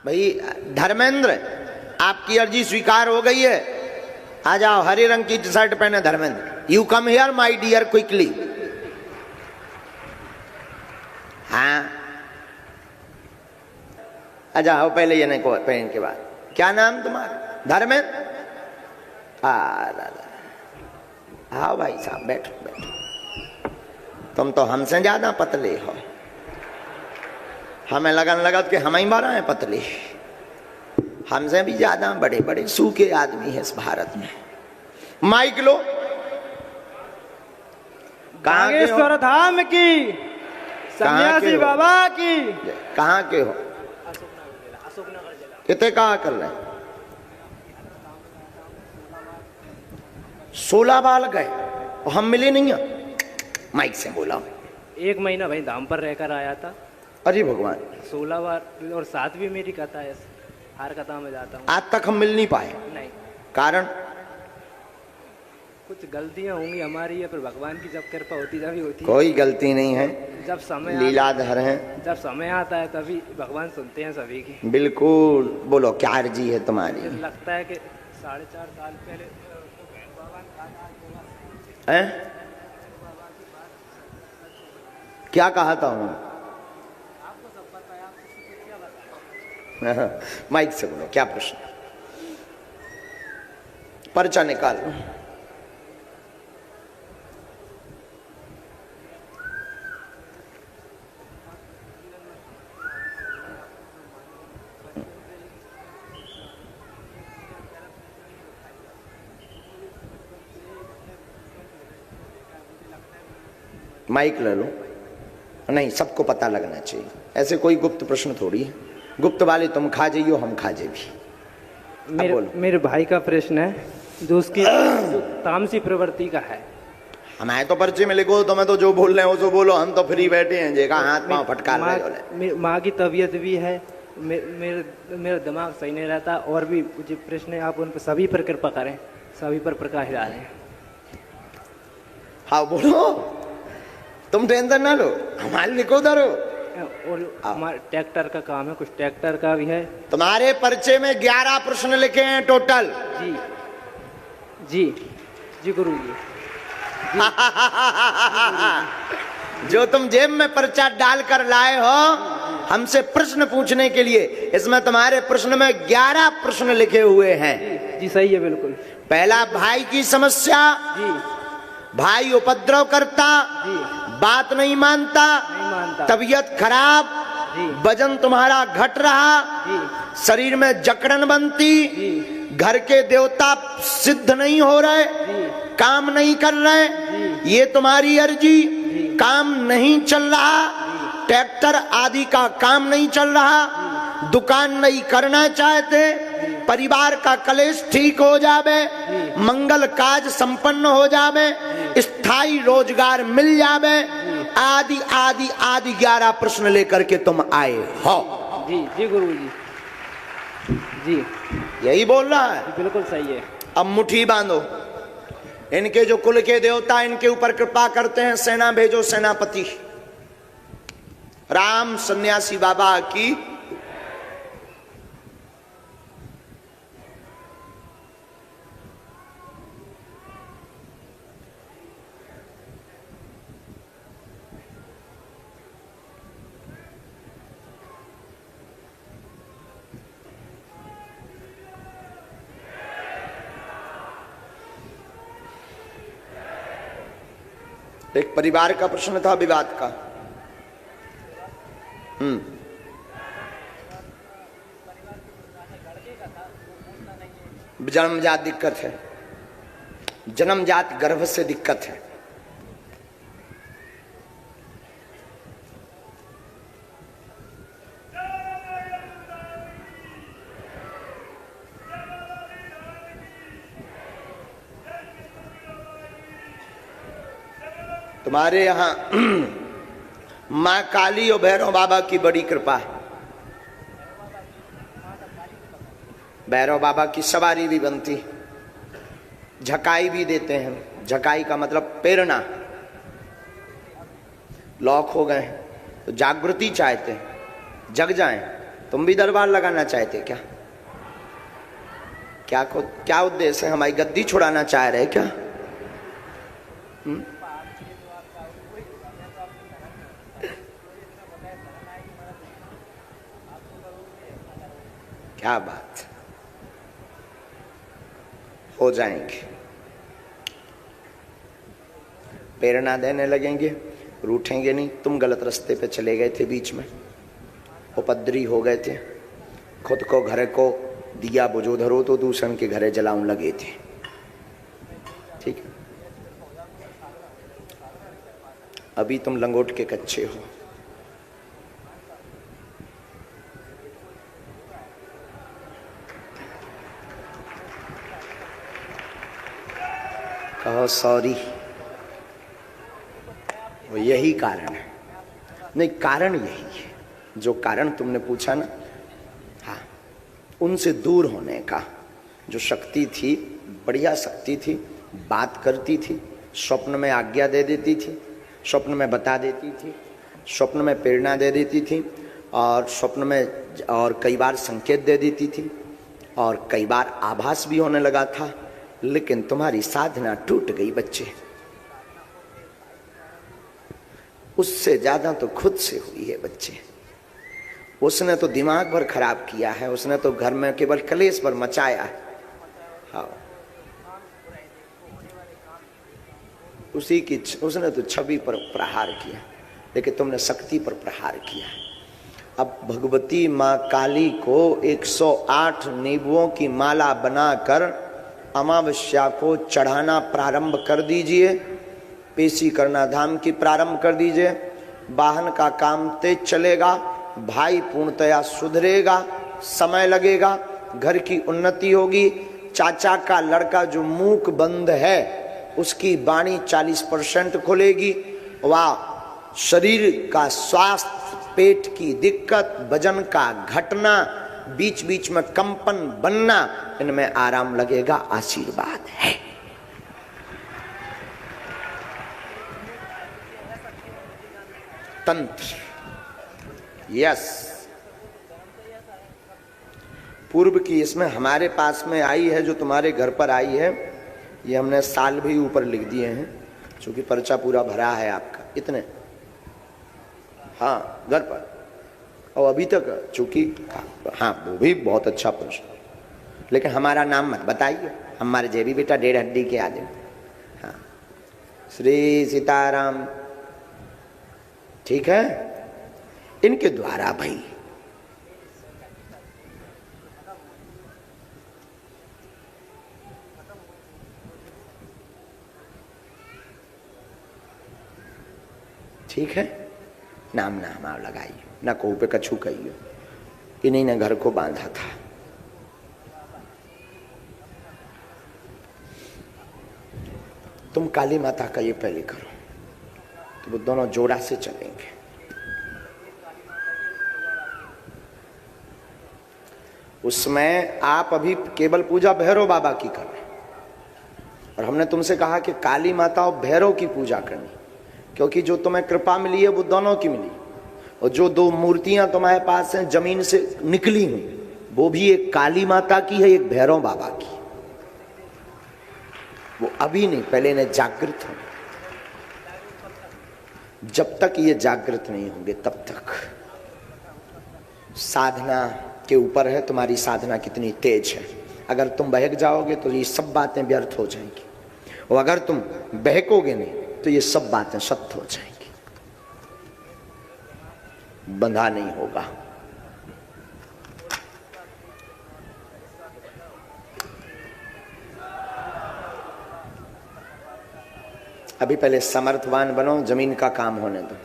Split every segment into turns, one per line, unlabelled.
भाई धर्मेंद्र, आपकी अर्जी स्वीकार हो गई है। आ जाओ, हरे रंग की टी शर्ट पहने Dharmendra. You come here my dear quickly. हाँ, आ जाओ पहले ये नहीं को पहन के बाद। क्या नाम तुम्हारा? धर्मेंद्र। हाँ भाई साहब, बैठो बैठो। तुम तो हमसे ज्यादा पतले हो। हमें लगन लगत के हम ही बारह हैं पतले। हमसे भी ज्यादा बड़े बड़े सूखे आदमी है इस भारत में। माइक लो।
नागेश्वर धाम की, सन्यासी बाबा की।
कहाँ के हो? कितने कहा कर रहे? 16 बाल गए और हम मिले नहीं हैं। माइक से बोला।
1 महीना भाई धाम पर रहकर आया था।
अरे भगवान।
16 बार और 7 भी मेरी कथा है। हर कथा में जाता हूँ।
आज तक हम मिल नहीं पाए।
नहीं।
कारण
कुछ गलतियां होंगी हमारी है, पर भगवान की जब कृपा होती तभी होती है।
कोई गलती नहीं है,
जब समय
लीलाधर हैं।
जब समय आता है तभी भगवान सुनते हैं सभी की।
बिल्कुल। बोलो क्या अर्जी है तुम्हारी?
लगता है कि 4.5 साल पहले
हैं? क्या कहा था उन्होंने? माइक से बोलो, क्या प्रश्न? पर्चा निकाल। माइक ले लो। नहीं, सबको पता लगना चाहिए। ऐसे कोई गुप्त प्रश्न थोड़ी है। गुप्त वाले तुम खा जाइयो, हम खा जाए भी।
मेरे भाई का प्रश्न है जो उसकी तामसी प्रवृत्ति का है।
हमारे तो पर्चे में लिखो, तुम्हें तो जो बोल रहे हो सो बोलो। हम तो फ्री बैठे हैं। जेका हाथ पांव फटकार रहे हो।
माँ की तबीयत भी है। मेरा दिमाग सही नहीं रहता। और भी मुझे प्रश्न है, आप उन पर सभी पर कृपा करें, सभी पर प्रकाश डालें।
हाँ बोलो, तुम टेंशन ना लो, हमारे लिखो धरो।
और हमारे ट्रैक्टर का काम है, कुछ ट्रैक्टर का भी है।
तुम्हारे पर्चे में 11 प्रश्न लिखे हैं टोटल।
जी जी जी गुरु जी।
जो तुम जेब में पर्चा डाल कर लाए हो हमसे प्रश्न पूछने के लिए, इसमें तुम्हारे प्रश्न में 11 प्रश्न लिखे हुए हैं।
जी सही है, बिल्कुल।
पहला, भाई की समस्या।
जी।
भाई उपद्रव करता।
जी।
बात नहीं मानता। तबीयत खराब।
जी।
वजन तुम्हारा घट रहा।
जी।
शरीर में जकड़न बनती।
जी।
घर के देवता सिद्ध नहीं हो रहे।
जी।
काम नहीं कर रहे।
जी।
ये तुम्हारी अर्जी।
जी।
काम नहीं चल रहा। ट्रैक्टर आदि का काम नहीं चल रहा। दुकान नहीं करना चाहते। परिवार का कलेश ठीक हो जावे। मंगल काज संपन्न हो जावे। स्थायी रोजगार मिल जावे। आदि आदि आदि 11 प्रश्न लेकर के तुम आए हो।
जी जी गुरु जी। जी
यही बोल रहा है।
बिल्कुल सही है।
अब मुट्ठी बांधो। इनके जो कुल के देवता इनके ऊपर कृपा करते हैं। सेना भेजो सेनापति। राम सन्यासी बाबा की। एक परिवार का प्रश्न था, विवाद का। जन्मजात दिक्कत है। जन्मजात गर्भ से दिक्कत है। तुम्हारे यहाँ माँ काली और भैरव बाबा की बड़ी कृपा है। भैरव बाबा की सवारी भी बनती, झकाई भी देते हैं। झकाई का मतलब प्रेरणा। लॉक हो गए तो जागृति चाहते हैं, जग जाएं। तुम भी दरबार लगाना चाहते क्या? क्या उद्देश्य है? हमारी गद्दी छुड़ाना चाह रहे क्या? क्या बात, हो जाएंगे, प्रेरणा देने लगेंगे, रूठेंगे नहीं। तुम गलत रास्ते पे चले गए थे, बीच में उपद्री हो गए थे, खुद को घर को दिया बुझो धरो तो दूसरन के घरे जलाऊं लगे थे। ठीक है, अभी तुम लंगोट के कच्चे हो। कहो सॉरी, वो यही कारण है। नहीं, कारण यही है, जो कारण तुमने पूछा ना, हाँ, उनसे दूर होने का जो शक्ति थी, बढ़िया शक्ति थी, बात करती थी, स्वप्न में आज्ञा दे देती थी, स्वप्न में बता देती थी, स्वप्न में प्रेरणा दे देती थी, और स्वप्न में और कई बार संकेत दे देती थी, और कई बार आभास भी होने लगा था। लेकिन तुम्हारी साधना टूट गई बच्चे, उससे ज्यादा तो खुद से हुई है बच्चे। उसने तो दिमाग भर खराब किया है, उसने तो घर में केवल कलेश भर मचाया है। हाँ, उसने तो छवि पर प्रहार किया, लेकिन तुमने शक्ति पर प्रहार किया। अब भगवती माँ काली को 108 नींबुओं की माला बनाकर अमावस्या को चढ़ाना प्रारंभ कर दीजिए, पेशी करना धाम की प्रारंभ कर दीजिए। वाहन का काम तेज चलेगा, भाई पूर्णतया सुधरेगा, समय लगेगा, घर की उन्नति होगी। चाचा का लड़का जो मूक बंद है उसकी वाणी 40% खुलेगी। वाह, शरीर का स्वास्थ्य, पेट की दिक्कत, वजन का घटना, बीच बीच में कंपन बनना, इनमें आराम लगेगा। आशीर्वाद है। तंत्र, यस, पूर्व की इसमें हमारे पास में आई है, जो तुम्हारे घर पर आई है, ये हमने साल भी ऊपर लिख दिए हैं, क्योंकि पर्चा पूरा भरा है आपका, इतने। हाँ, घर पर। और अभी तक चूंकि, हाँ, वो भी बहुत अच्छा प्रश्न, लेकिन हमारा नाम मत बताइए, हमारे जेबी बेटा 1.5 हड्डी के आदमी। हाँ, श्री सीताराम, ठीक है, इनके द्वारा भाई ठीक है, नाम ना हमारा लगाइए, ना को पे कछू कहिए, इन्हीं ने घर को बांधा था। तुम काली माता का ये पहले करो, तो वो दोनों जोड़ा से चलेंगे। उसमें आप अभी केवल पूजा भैरव बाबा की कर रहे, और हमने तुमसे कहा कि काली माता और भैरव की पूजा करनी, क्योंकि जो तुम्हें कृपा मिली है वो दोनों की मिली। और जो 2 मूर्तियां तुम्हारे पास हैं जमीन से निकली हुई, वो भी एक काली माता की है, एक भैरव बाबा की। वो अभी नहीं, पहले इन्हें जागृत हो। जब तक ये जागृत नहीं होंगे तब तक साधना के ऊपर है तुम्हारी साधना कितनी तेज है। अगर तुम बहक जाओगे तो ये सब बातें व्यर्थ हो जाएंगी, और अगर तुम बहकोगे नहीं तो ये सब बातें सत्य हो जाएंगी। बंधा नहीं होगा। अभी पहले समर्थवान बनो, जमीन का काम होने दो।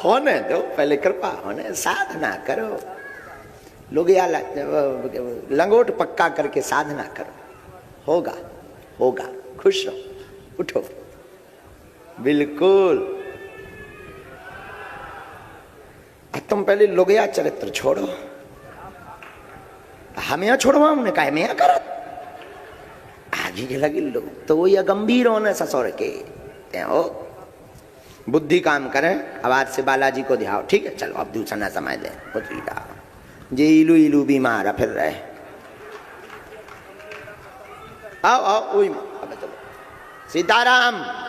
होने दो, पहले कृपा होने, साधना करो। लोग या लंगोट पक्का करके साधना करो, होगा होगा। खुश रहो, उठो, बिल्कुल। तुम पहले लोगया चरित्र छोड़ो, हम यहाँ छोड़वा, हमने कहा मैं यहाँ करत आगे लगी लोग तो वो या गंभीर होने ससुर के हो। बुद्धि काम करे। अब आज से बालाजी को ध्याओ, ठीक है? चलो अब दूसरा समय दे पुत्री का जे इलू इलू बीमार फिर रहे। आओ आओ, अब चलो। सीताराम।